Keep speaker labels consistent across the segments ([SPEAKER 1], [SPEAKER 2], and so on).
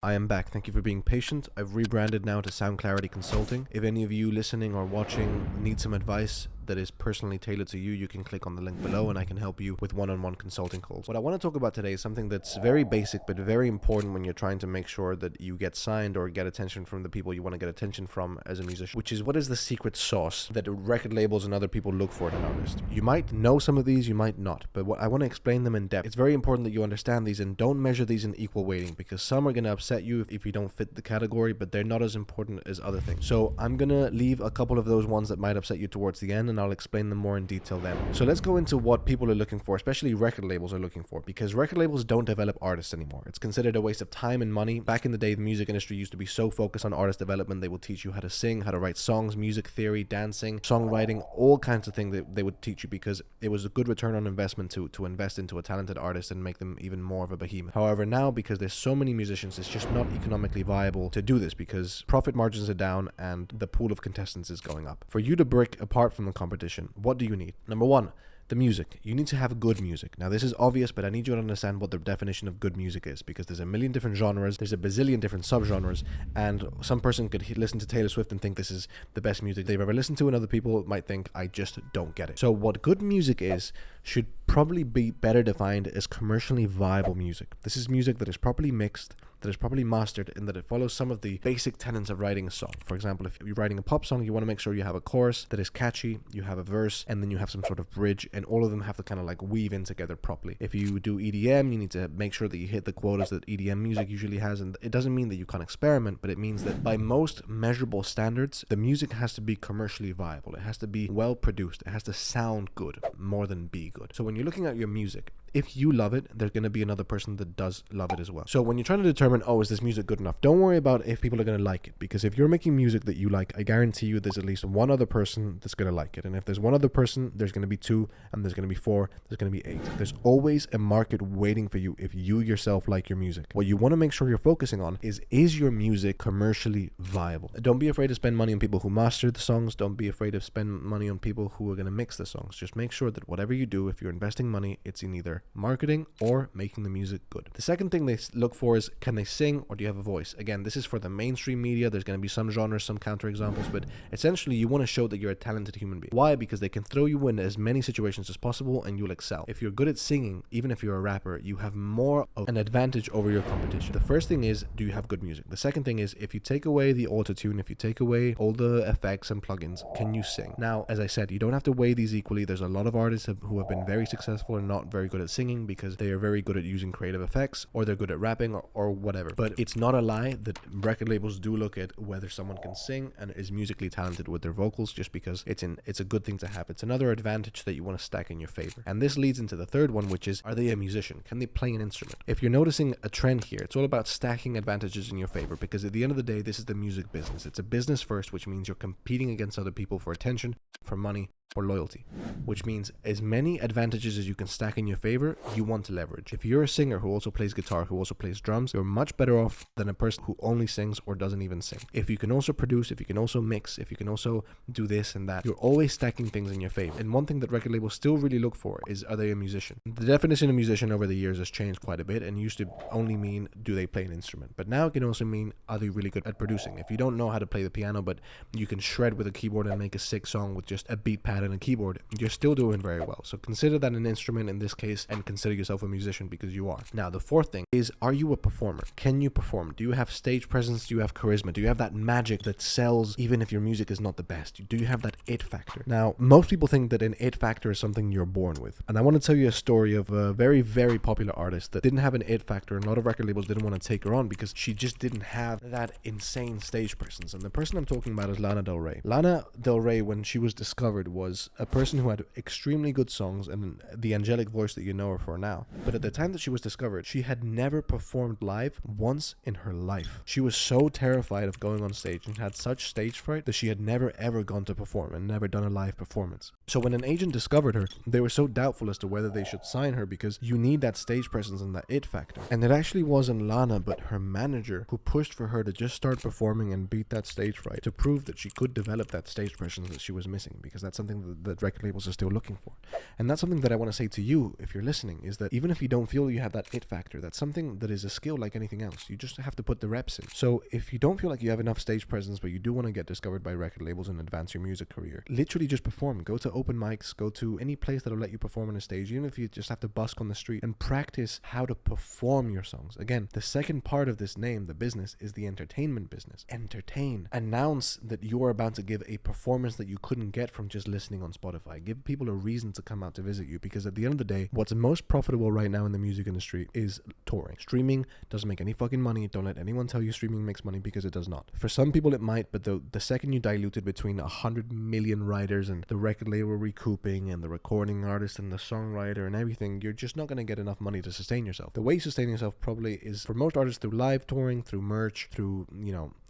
[SPEAKER 1] I am back. Thank you for being patient. I've rebranded now to Sound Clarity Consulting. If any of you listening or watching need some advice that is personally tailored to you, you can click on the link below and I can help you with one-on-one consulting calls. What I want to talk about today is something that's very basic but very important when you're trying to make sure that you get signed or get attention from the people you want to get attention from as a musician, which is what is the secret sauce that record labels and other people look for in an artist. You might know some of these, you might not, but I want to explain them in depth. It's very important that you understand these and don't measure these in equal weighting, because some are going to upset you if you don't fit the category, but they're not as important as other things. So I'm going to leave a couple of those ones that might upset you towards the end, and I'll explain them more in detail then. So let's go into what people are looking for, especially record labels are looking for, because record labels don't develop artists anymore. It's considered a waste of time and money. Back in the day, the music industry used to be so focused on artist development. They will teach you how to sing, how to write songs, music theory, dancing, songwriting, all kinds of things that they would teach you, because it was a good return on investment to invest into a talented artist and make them even more of a behemoth. However, now, because there's so many musicians, it's just not economically viable to do this, because profit margins are down and the pool of contestants is going up. For you to break apart from the competition, what do you need? Number one, the music. You need to have good music. Now, this is obvious, but I need you to understand what the definition of good music is, because there's a million different genres, there's a bazillion different subgenres, and some person could listen to Taylor Swift and think this is the best music they've ever listened to, and other people might think, I just don't get it. So what good music is should probably be better defined as commercially viable music. This is music that is properly mixed, that is properly mastered, and that it follows some of the basic tenets of writing a song. For example, if you're writing a pop song, you want to make sure you have a chorus that is catchy, you have a verse, and then you have some sort of bridge, and all of them have to kind of like weave in together properly. If you do EDM, you need to make sure that you hit the quotas that EDM music usually has, and it doesn't mean that you can't experiment, but it means that by most measurable standards, the music has to be commercially viable. It has to be well produced. It has to sound good more than be good. So when you're looking at your music, if you love it, there's going to be another person that does love it as well. So when you're trying to determine, oh, is this music good enough? Don't worry about if people are going to like it, because if you're making music that you like, I guarantee you there's at least one other person that's going to like it. And if there's one other person, there's going to be two, and there's going to be four, there's going to be eight. There's always a market waiting for you if you yourself like your music. What you want to make sure you're focusing on is your music commercially viable? Don't be afraid to spend money on people who master the songs. Don't be afraid to spend money on people who are going to mix the songs. Just make sure that whatever you do, if you're investing money, it's in either marketing or making the music good. The second thing they look for is, can they sing or do you have a voice? Again, this is for the mainstream media. There's going to be some genres, some counterexamples, but essentially you want to show that you're a talented human being. Why? Because they can throw you in as many situations as possible and you'll excel. If you're good at singing, even if you're a rapper, you have more of an advantage over your competition. The first thing is, do you have good music? The second thing is, if you take away the auto-tune, if you take away all the effects and plugins, can you sing? Now, as I said, you don't have to weigh these equally. There's a lot of artists who have been very successful and not very good at singing because they are very good at using creative effects, or they're good at rapping, or whatever. But it's not a lie that record labels do look at whether someone can sing and is musically talented with their vocals, just because it's a good thing to have. It's another advantage that you want to stack in your favor. And this leads into the third one, which is, are they a musician? Can they play an instrument? If you're noticing a trend here, it's all about stacking advantages in your favor, because at the end of the day, this is the music business. It's a business first, which means you're competing against other people for attention, for money, or loyalty, which means as many advantages as you can stack in your favor, you want to leverage. If you're a singer who also plays guitar, who also plays drums, you're much better off than a person who only sings or doesn't even sing. If you can also produce, if you can also mix, if you can also do this and that, you're always stacking things in your favor. And one thing that record labels still really look for is, are they a musician? The definition of musician over the years has changed quite a bit and used to only mean, do they play an instrument? But now it can also mean, are they really good at producing? If you don't know how to play the piano, but you can shred with a keyboard and make a sick song with just a beat pad and a keyboard, you're still doing very well. So consider that an instrument in this case and consider yourself a musician, because you are. Now, the fourth thing is, are you a performer? Can you perform? Do you have stage presence? Do you have charisma? Do you have that magic that sells even if your music is not the best? Do you have that it factor? Now, most people think that an it factor is something you're born with. And I want to tell you a story of a very, very popular artist that didn't have an it factor, and a lot of record labels didn't want to take her on because she just didn't have that insane stage presence. And the person I'm talking about is Lana Del Rey. Lana Del Rey, when she was discovered, was a person who had extremely good songs and the angelic voice that you know her for now. But at the time that she was discovered, she had never performed live once in her life. She was so terrified of going on stage and had such stage fright that she had never ever gone to perform and never done a live performance. So when an agent discovered her, they were so doubtful as to whether they should sign her, because you need that stage presence and that it factor. And it actually wasn't Lana, but her manager, who pushed for her to just start performing and beat that stage fright to prove that she could develop that stage presence that she was missing, because that's something something that record labels are still looking for. And that's something that I want to say to you if you're listening, is that even if you don't feel you have that it factor, that's something that is a skill like anything else. You just have to put the reps in. So if you don't feel like you have enough stage presence, but you do want to get discovered by record labels and advance your music career, literally just perform. Go to open mics, go to any place that'll let you perform on a stage, even if you just have to busk on the street, and practice how to perform your songs. Again, the second part of this name, the business, is the entertainment business. Entertain. Announce that you are about to give a performance that you couldn't get from just listening on Spotify. Give people a reason to come out to visit you, because at the end of the day, what's most profitable right now in the music industry is touring. Streaming doesn't make any fucking money. Don't let anyone tell you streaming makes money, because it does not. For some people it might, but the second you dilute it between 100 million writers and the record label recouping and the recording artist and the songwriter and everything, you're just not going to get enough money to sustain yourself. The way you sustain yourself probably is, for most artists, through live touring, through merch, through,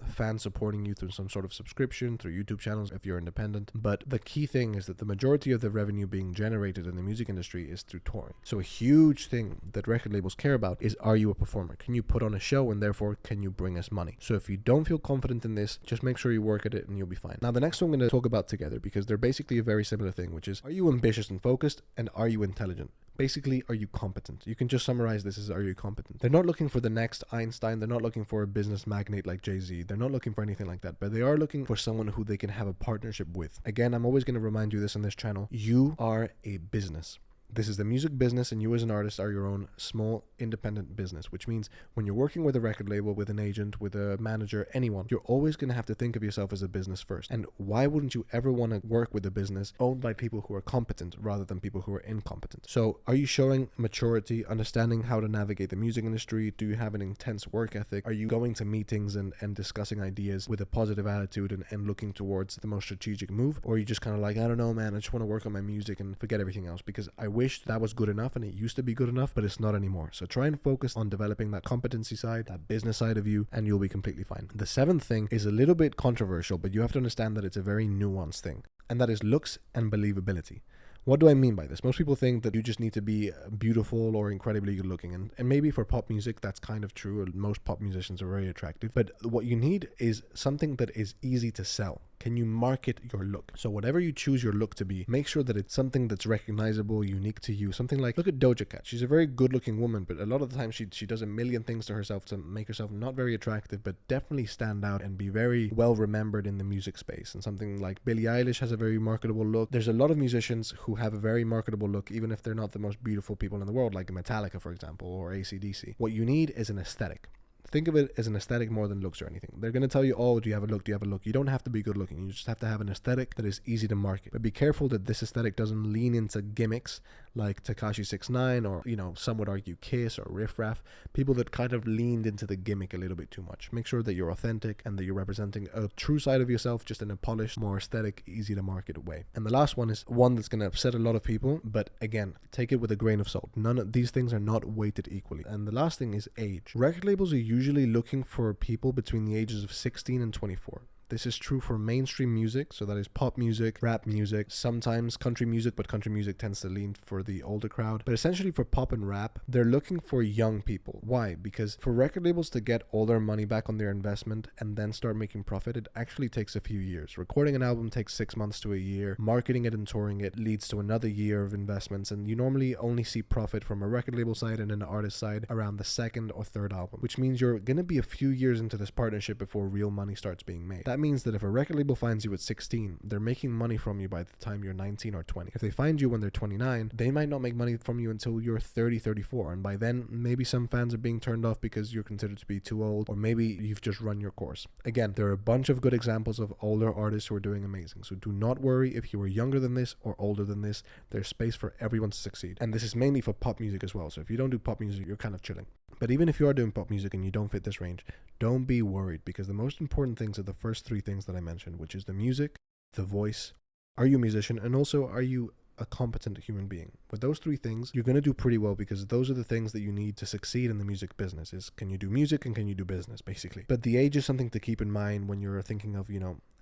[SPEAKER 1] fans supporting you through some sort of subscription, through YouTube channels if you're independent. But the key thing is that the majority of the revenue being generated in the music industry is through touring. So a huge thing that record labels care about is, are you a performer? Can you put on a show, and therefore can you bring us money? So if you don't feel confident in this, just make sure you work at it and you'll be fine. Now the next one I'm going to talk about together, because they're basically a very similar thing, which is, are you ambitious and focused, and are you intelligent? Basically, are you competent? You can just summarize this as, are you competent? They're not looking for the next Einstein. They're not looking for a business magnate like Jay-Z. They're not looking for anything like that, but they are looking for someone who they can have a partnership with. Again, I'm always going to remind you this on this channel. You are a business. This is the music business, and you as an artist are your own small independent business, which means when you're working with a record label, with an agent, with a manager, anyone, you're always going to have to think of yourself as a business first. And why wouldn't you ever want to work with a business owned by people who are competent rather than people who are incompetent? So are you showing maturity, understanding how to navigate the music industry? Do you have an intense work ethic? Are you going to meetings and discussing ideas with a positive attitude and looking towards the most strategic move? Or are you just kind of like, I don't know, man, I just want to work on my music and forget everything else? Because I wish that was good enough, and it used to be good enough, but it's not anymore. So try and focus on developing that competency side, that business side of you, and you'll be completely fine. The seventh thing is a little bit controversial, but you have to understand that it's a very nuanced thing, and that is looks and believability. What do I mean by this? Most people think that you just need to be beautiful or incredibly good looking. And maybe for pop music, that's kind of true. Most pop musicians are very attractive. But what you need is something that is easy to sell. Can you market your look? So whatever you choose your look to be, make sure that it's something that's recognizable, unique to you. Something like, look at Doja Cat. She's a very good looking woman, but a lot of the time she does a million things to herself to make herself not very attractive, but definitely stand out and be very well remembered in the music space. And something like Billie Eilish has a very marketable look. There's a lot of musicians who have a very marketable look, even if they're not the most beautiful people in the world, like Metallica, for example, or AC/DC. What you need is an aesthetic. Think of it as an aesthetic more than looks or anything. They're going to tell you, oh, do you have a look? Do you have a look? You don't have to be good looking. You just have to have an aesthetic that is easy to market. But be careful that this aesthetic doesn't lean into gimmicks like Tekashi 69 or, some would argue Kiss or Riff Raff. People that kind of leaned into the gimmick a little bit too much. Make sure that you're authentic and that you're representing a true side of yourself, just in a polished, more aesthetic, easy to market way. And the last one is one that's going to upset a lot of people, but again, take it with a grain of salt. None of these things are not weighted equally. And the last thing is age. Record labels are usually looking for people between the ages of 16 and 24. This is true for mainstream music, so that is pop music, rap music, sometimes country music, but country music tends to lean for the older crowd. But essentially for pop and rap, they're looking for young people. Why? Because for record labels to get all their money back on their investment and then start making profit, it actually takes a few years. Recording an album takes 6 months to a year. Marketing it and touring it leads to another year of investments, and you normally only see profit from a record label side and an artist side around the second or third album, which means you're going to be a few years into this partnership before real money starts being made. That means that if a record label finds you at 16, they're making money from you by the time you're 19 or 20. If they find you when they're 29, they might not make money from you until you're 30, 34. And by then, maybe some fans are being turned off because you're considered to be too old, or maybe you've just run your course. Again, there are a bunch of good examples of older artists who are doing amazing. So do not worry if you are younger than this or older than this. There's space for everyone to succeed. And this is mainly for pop music as well. So if you don't do pop music, you're kind of chilling. But even if you are doing pop music and you don't fit this range, don't be worried, because the most important things are the first three things that I mentioned, which is the music, the voice, are you a musician, and also are you a competent human being. With those three things, you're going to do pretty well, because those are the things that you need to succeed in the music business. Is can you do music and can you do business, basically. But the age is something to keep in mind when you're thinking of,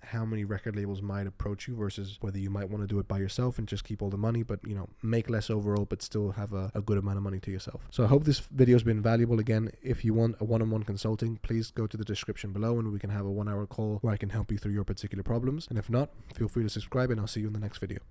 [SPEAKER 1] how many record labels might approach you versus whether you might want to do it by yourself and just keep all the money, but make less overall, but still have a good amount of money to yourself. So I hope this video has been valuable. Again, if you want a one-on-one consulting, please go to the description below and we can have a 1-hour call where I can help you through your particular problems. And if not, feel free to subscribe, and I'll see you in the next video.